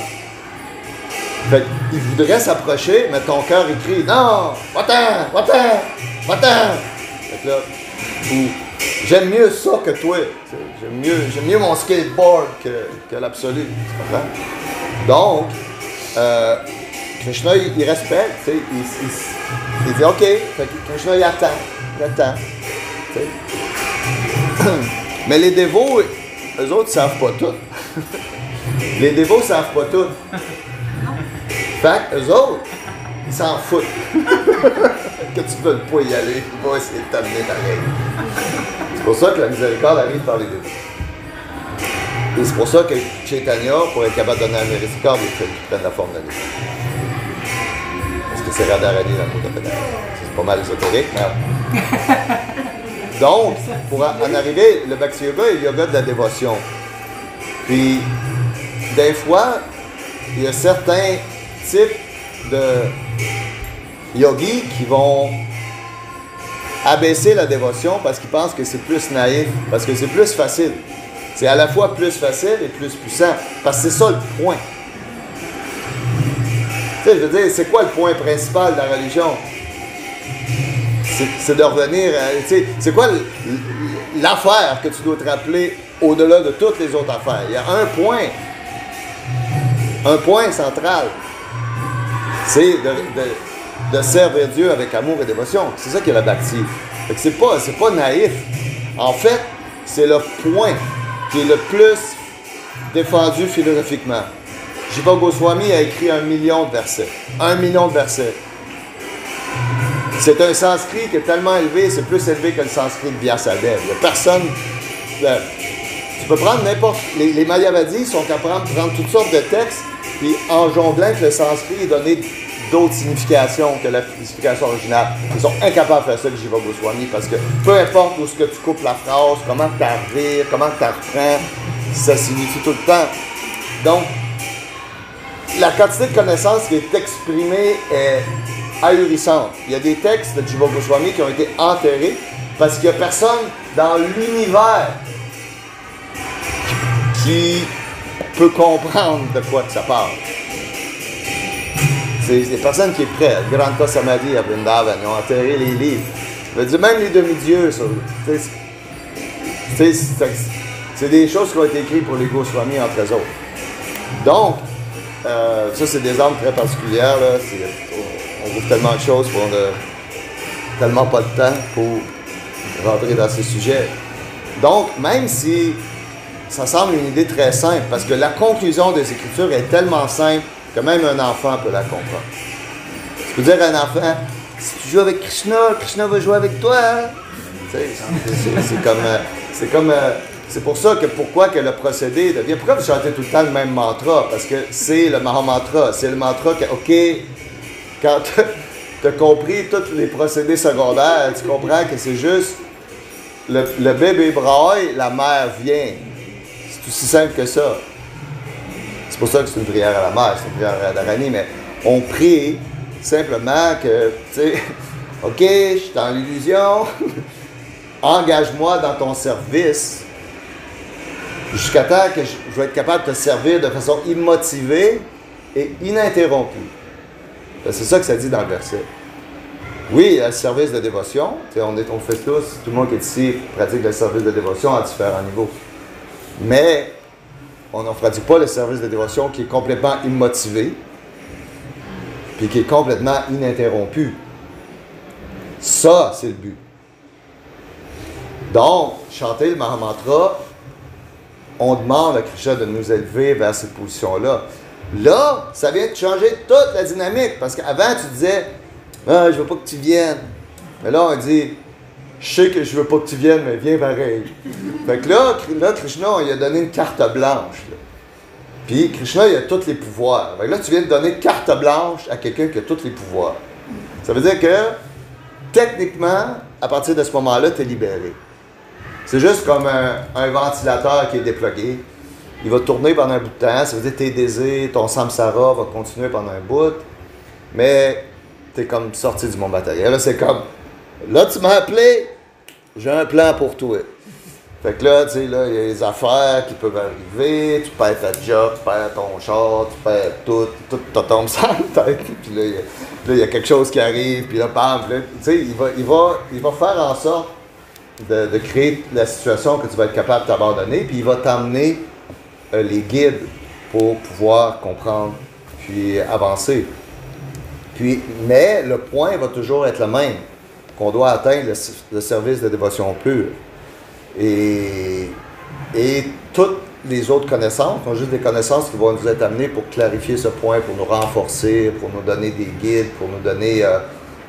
Fait qu'il voudrait s'approcher, mais ton cœur écrit « Non! Va-t'en! Va-t'en! Va-t'en! » Fait que là, ou « J'aime mieux ça que toi. J'aime mieux mon skateboard que l'absolu. » Tu comprends? Donc, Krishna, il respecte. Il dit « OK. » Fait que Krishna, il attend. Il attend. Mais les dévots, eux autres, ils savent pas tout. Les dévots ne savent pas tout. Fait qu'eux autres, ils s'en foutent. Que tu ne veux pas y aller, ils vont essayer de t'amener pareil. C'est pour ça que la miséricorde arrive par les dévots. Et c'est pour ça que Chaitanya, pour être capable de donner la miséricorde, il faut qu'il prenne la forme de Dieu. Parce que c'est Radharani dans le mot de pédale. C'est pas mal ésotérique, mais... Donc, pour en arriver, le Bhakti Yoga est le yoga de la dévotion. Puis, des fois, il y a certains types de yogis qui vont abaisser la dévotion parce qu'ils pensent que c'est plus naïf, parce que c'est plus facile. C'est à la fois plus facile et plus puissant, parce que c'est ça le point. Tu sais, je veux dire, c'est quoi le point principal de la religion? C'est de revenir à... Tu sais, c'est quoi l'affaire que tu dois te rappeler au-delà de toutes les autres affaires? Il y a un point central. C'est de servir Dieu avec amour et dévotion. C'est ça qui est la bhakti. Fait que c'est pas naïf. En fait, c'est le point qui est le plus défendu philosophiquement. Jiva Goswami a écrit 1 million de versets. 1 million de versets. C'est un sanskrit qui est tellement élevé, c'est plus élevé que le sanskrit de Vyasadeva. Il n'y a personne... tu peux prendre n'importe... Les Mayavadis sont capables de prendre toutes sortes de textes, puis en jonglant avec le sanskrit et donner d'autres significations que la signification originale. Ils sont incapables de faire ça avec Jiva Goswami, parce que peu importe où ce que tu coupes la phrase, comment tu arrives, comment tu reprends, ça signifie tout le temps. Donc, la quantité de connaissances qui est exprimée est ahurissante. Il y a des textes de Jiva Goswami qui ont été enterrés parce qu'il n'y a personne dans l'univers qui peut comprendre de quoi que ça parle. C'est des personnes qui sont prêtes. Granta Samadhi à Vrindavan, ils ont enterré les livres. Je veux dire, même les demi-dieux, c'est des choses qui ont été écrites pour les Goswami entre eux autres. Donc, ça, c'est des âmes très particulières. Là. On trouve tellement de choses qu'on n'a tellement pas de temps pour rentrer dans ces sujets. Donc, même si ça semble une idée très simple, parce que la conclusion des Écritures est tellement simple que même un enfant peut la comprendre. Tu peux dire à un enfant, si tu joues avec Krishna, Krishna va jouer avec toi. C'est pour ça que pourquoi que le procédé devient... Pourquoi vous chantez tout le temps le même mantra? Parce que c'est le Mahamantra. C'est le mantra que, OK, quand tu as compris tous les procédés secondaires, tu comprends que c'est juste le bébé braille, la mère vient. C'est aussi simple que ça. C'est pour ça que c'est une prière à la mère, c'est une prière à Radharani, mais on prie simplement que, tu sais, OK, je suis dans l'illusion, engage-moi dans ton service jusqu'à temps que je vais être capable de te servir de façon immotivée et ininterrompue. C'est ça que ça dit dans le verset. Oui, il y a le service de dévotion, tu sais, on le fait tous, tout le monde qui est ici pratique le service de dévotion à différents niveaux. Mais on ne pratique pas le service de dévotion qui est complètement immotivé, puis qui est complètement ininterrompu. Ça, c'est le but. Donc, chanter le Mahamantra, on demande à Krishna de nous élever vers cette position-là. Là, ça vient de changer toute la dynamique, parce qu'avant, tu disais « Ah, je veux pas que tu viennes. » Mais là, on dit « Je sais que je veux pas que tu viennes, mais viens pareil. » Fait que là, Krishna, il a donné une carte blanche. Là. Puis Krishna, il a tous les pouvoirs. Fait que là, tu viens de donner carte blanche à quelqu'un qui a tous les pouvoirs. Ça veut dire que, techniquement, à partir de ce moment-là, tu es libéré. C'est juste comme un ventilateur qui est déplugué. il va tourner pendant un bout de temps, ça veut dire que tes désirs, ton samsara va continuer pendant un bout, mais t'es comme sorti du monde matériel. Là, c'est comme, là, tu m'as appelé, j'ai un plan pour toi. Fait que là, tu sais, là, il y a des affaires qui peuvent arriver, tu perds ta job, tu perds ton char, tu perds tout te tombe sur la tête, puis là, il y a quelque chose qui arrive, puis là, bam, tu sais, il va faire en sorte de créer la situation que tu vas être capable de t'abandonner, puis il va t'emmener les guides pour pouvoir comprendre, puis avancer. Puis, mais le point va toujours être le même, qu'on doit atteindre le service de dévotion pure. Et toutes les autres connaissances sont juste des connaissances qui vont nous être amenées pour clarifier ce point, pour nous renforcer, pour nous donner des guides, pour nous donner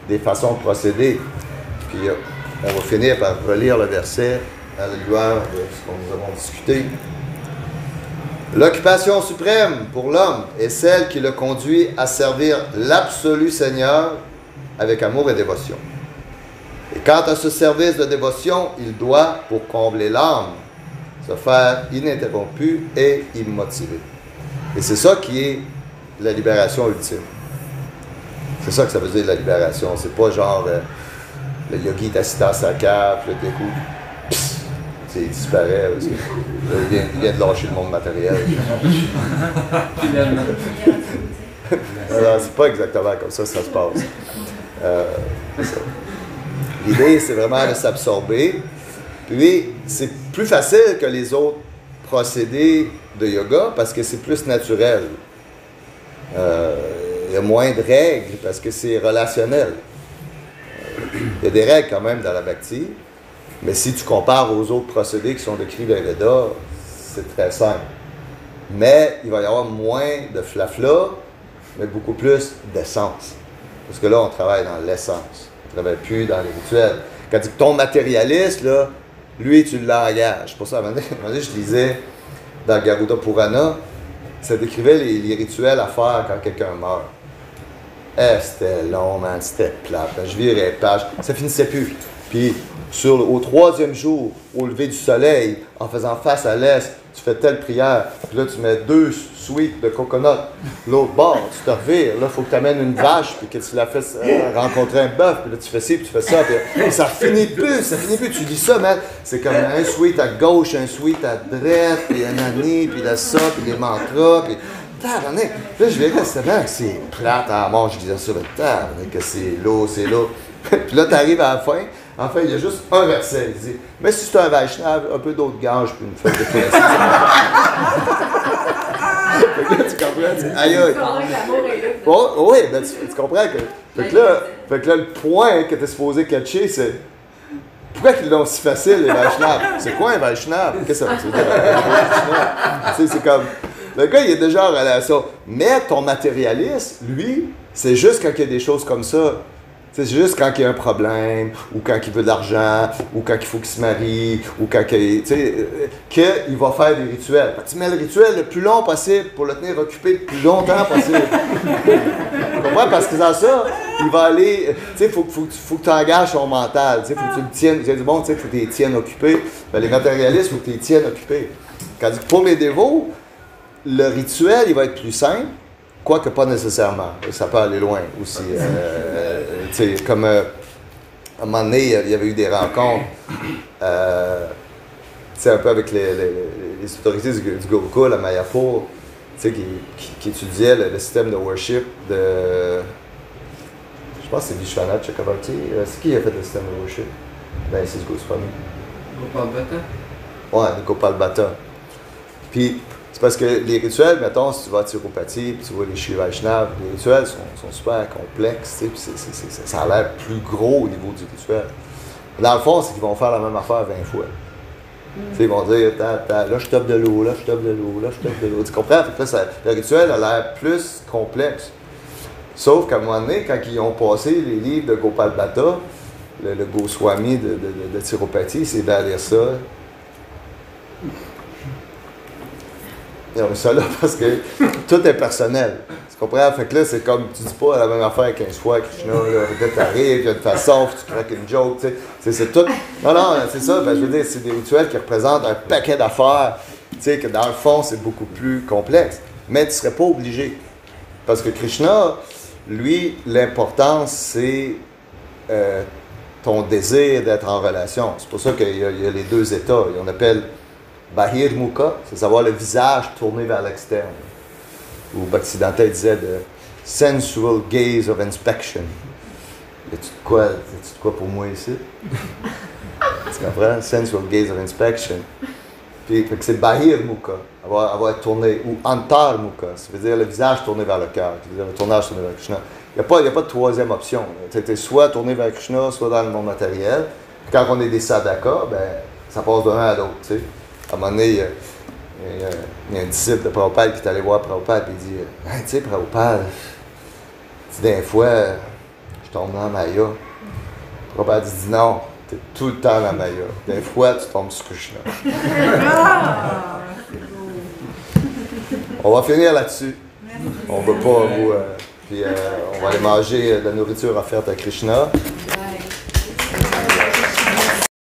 des façons de procéder. Puis on va finir par relire le verset à la lueur de ce que nous avons discuté. L'occupation suprême pour l'homme est celle qui le conduit à servir l'absolu Seigneur avec amour et dévotion. Et quant à ce service de dévotion, il doit, pour combler l'âme, se faire ininterrompu et immotivé. Et c'est ça qui est la libération ultime. C'est ça que ça veut dire la libération. C'est pas genre le yogi est assis dans sa cave, puis d'un coup, il disparaît. Parce que, il vient de lâcher le monde matériel. Alors, c'est pas exactement comme ça que ça se passe. C'est ça. L'idée, c'est vraiment de s'absorber. Puis, c'est plus facile que les autres procédés de yoga parce que c'est plus naturel. Il y a moins de règles parce que c'est relationnel. Il y a des règles quand même dans la bhakti, mais si tu compares aux autres procédés qui sont décrits dans les Védas, c'est très simple. Mais il va y avoir moins de flafla, mais beaucoup plus d'essence. Parce que là, on travaille dans l'essence. On ne travaille plus dans les rituels. Quand tu dis que ton matérialiste, là, lui, tu l'engages. Pour ça, à un moment donné, je lisais dans le Garuda Purana, ça décrivait les rituels à faire quand quelqu'un meurt. C'était long, man, c'était plate. Je virais page, ça finissait plus. Puis, au troisième jour, au lever du soleil, en faisant face à l'est, tu fais telle prière, puis là, tu mets 2 sweets de coconut. L'autre bord, tu te revires, là, il faut que tu amènes une vache, puis que tu la fasses rencontrer un bœuf, puis là, tu fais ci, puis tu fais ça, puis ça finit plus. Tu dis ça, man, c'est comme un sweet à gauche, un sweet à droite, puis un année, puis là, ça, puis les mantras, puis... Là, je verrais, c'est plate à mort, je disais ça, mais que c'est lourd. Puis là, tu arrives à la fin, enfin, il y a juste un verset, il dit, mais si c'est un Vaishnav, un peu d'autres gages, puis une feuille de classe. Fait que là, tu comprends, aïe aïe. Oh, oui, ben, tu comprends que... Fait que là, le point que tu es supposé catcher, c'est... Pourquoi ils l'ont si facile, les Vaishnavas? C'est quoi un Vaishnav? Qu'est-ce que ça veut dire, un Vaishnav? C'est comme... Le gars, il est déjà en relation. Mais ton matérialiste, lui, c'est juste quand il y a des choses comme ça. C'est juste quand il y a un problème, ou quand il veut de l'argent, ou quand il faut qu'il se marie, ou quand il... Tu sais, qu'il va faire des rituels. Tu mets le rituel le plus long possible pour le tenir occupé le plus longtemps possible. Tu comprends? Parce que dans ça, il va aller... Tu sais, faut que tu engages son mental. Tu sais, faut que tu le tiennes. Tu sais, bon, tu sais, faut que tu les tiennes occupés. Ben, les matérialistes, faut que tu les tiennes occupés. Quand pour les dévots, le rituel, il va être plus simple, quoique pas nécessairement. Ça peut aller loin aussi. Tu sais, comme à un moment donné, il y avait eu des rencontres, tu sais, un peu avec les autorités du Gurukul à Mayapur, tu sais, qui étudiaient le système de worship de... Je pense que c'est Vishwanath Chakravarti. C'est qui a fait le système de worship? Ben, c'est Goswami. Gopal Bhatta? Ouais, Gopal Bhatta. Puis, c'est parce que les rituels, mettons, si tu vas à Tirupati, puis tu vois les Shri Vaishnav, les rituels sont super complexes, tu sais, ça a l'air plus gros au niveau du rituel. Dans le fond, c'est qu'ils vont faire la même affaire 20 fois. Tu sais, ils vont dire, là je tape de l'eau, là je tape de l'eau, là je tape de l'eau. Tu comprends? Fait que là, le rituel a l'air plus complexe. Sauf qu'à un moment donné, quand ils ont passé les livres de Gopal Bhatta, le Goswami de Tirupati, c'est d'aller ça. Ils ont mis ça là parce que tout est personnel. Tu comprends? Fait que là, c'est comme, tu dis pas la même affaire 15 fois, Krishna, là, peut-être t'arrives, il y a une façon, tu craques une joke, tu sais. C'est tout. Non, c'est ça, ben, je veux dire, c'est des rituels qui représentent un paquet d'affaires Tu sais, que dans le fond, c'est beaucoup plus complexe. Mais tu ne serais pas obligé. Parce que Krishna, lui, l'importance, c'est ton désir d'être en relation. C'est pour ça qu'il y a les deux états. On appelle Bahir Mukha, c'est savoir le visage tourné vers l'externe. Ou Bhaktisiddhanta disait de sensual gaze of inspection. Y a-tu de quoi pour moi ici? Tu comprends? Sensual gaze of inspection. Puis c'est Bahir Mukha, avoir tourné, ou Antar Mukha, ça veut dire le visage tourné vers le cœur, le tournage tourné vers Krishna. Il n'y a pas de troisième option. Tu es soit tourné vers Krishna, soit dans le monde matériel. Puis quand on est des sadhakas, ben, ça passe d'un à l'autre. Tu sais. À un moment donné, il y a un disciple de Prabhupada qui est allé voir Prabhupada et il dit hey, tu sais, Prabhupada, des fois, je tombe dans la Maya. Prabhupada dit non, tu es tout le temps dans la Maya. Des fois, tu tombes sur Krishna. On va finir là-dessus. On ne veut pas vous. Puis on va aller manger de la nourriture offerte à Krishna.